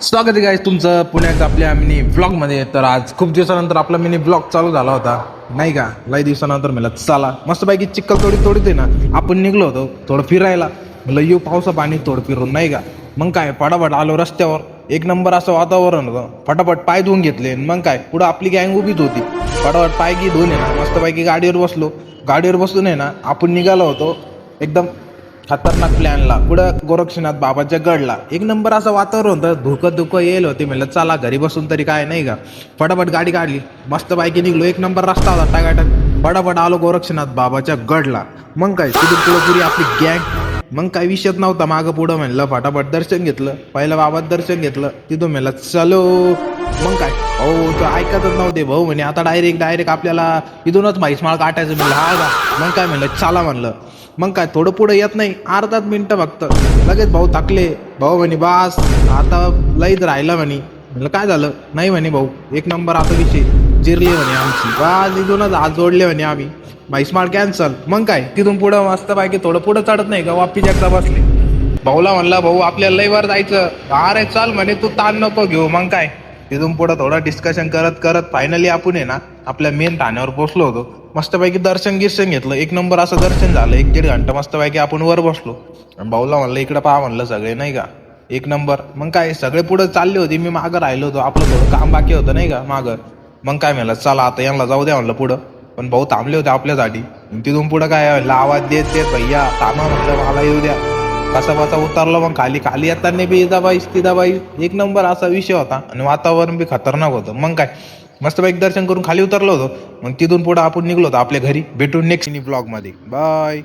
स्वागत आहे गाईस तुमचं पुण्यात आपल्या मिनी ब्लॉगमध्ये. तर आज खूप दिवसानंतर आपला मिनी ब्लॉग चालू झाला होता नाही का. लई दिवसानंतर मला चला मस्तपैकी चिक्कल तोडीत आहे ना आपण निघलो होतो थोडं फिरायला. म्हणलं येऊ पावसा पाणी थोडं फिरून नाही का. मग काय फटाफट आलो रस्त्यावर. एक नंबर असं वातावरण होतं. फटाफट पाय धुवून घेतले. मग काय पुढं आपली गँग उभीच होती. फटाफट पाय की धुवून आहे ना मस्तपैकी गाडीवर बसलो. गाडीवर बसून आहे ना आपण निघालो होतो एकदम खतरनाक प्लॅनला पुढं गोरक्षनाथ बाबाच्या गडला. एक नंबर असं वातावरण होतं. धुकं येईल होते. म्हणलं चला घरी बसून तरी काय नाही का. फटाफट गाडी काढली मस्त बाईकी निघलो. एक नंबर रस्ता होता टाकाटाक. फटाफट आलो गोरक्षनाथ बाबाच्या गडला. मग काय तिथून पुढं पुरी आपली गँग. मग काय विषयच नव्हता मागं पुढं. म्हणलं फटाफट दर्शन घेतलं. पहिलं बाबात दर्शन घेतलं. तिथून म्हणलं चलो. मग काय भाऊ तो ऐकतच नव्हते. भाऊ म्हणे आता डायरेक्ट आपल्याला इथूनच म्हैसमाळ काटायचं. म्हणलं हा का. मग काय म्हणलं चला म्हणलं. मग काय थोडं पुढं येत नाही अर्धाच मिनटं फक्त. लगेच भाऊ थकले. भाऊ म्हणे बास आता लईच राहिला म्हणे. म्हणलं काय झालं. नाही म्हणे भाऊ एक नंबर आता विषय जिरली म्हणे आमची. बास इथूनच हात जोडले म्हणे आम्ही. म्हैसमाळ कॅन्सल. मग काय तिथून पुढं मस्त पाहिजे थोडं पुढं चढत नाही का वापी एकदा बसले. भाऊला म्हणला भाऊ आपल्याला लई वर जायचं. अरे चल म्हणे तू ताण नको घेऊ. मग काय तिथून पुढं थोडं डिस्कशन करत करत फायनली आपण आहे ना आपल्या मेन ठाण्यावर पोहोचलो होतो. मस्तपैकी दर्शन घेतलं. एक नंबर असं दर्शन झालं. 1-1.5 घंटा मस्तपैकी आपण वर बसलो. भाऊला म्हणलं इकडं पहा म्हणलं सगळे नाही का. एक नंबर. मग काय सगळे पुढे चालले होते. मी मागं राहिलो होतो. आपलं थोडं काम बाकी होतं नाही का मागं. मग काय म्हणलं चला आता यांना जाऊ द्या म्हणलं पुढं. पण भाऊ थांबले होते आपल्यासाठी. तिथून पुढं काय म्हणलं आवाज देत भैया थांबा म्हणलं मला येऊ द्या. कसा बसा उतरलं. मग खाली येताना बी तिदाबाई एक नंबर असा विषय होता. आणि वातावरण बी खतरनाक होतं. मग काय मस्तपैकी दर्शन करून खाली उतरलो होतो. मग तिथून पुढे आपण निघलो होतो आपल्या घरी. भेटून नेक्स्ट ब्लॉग मध्ये. बाय.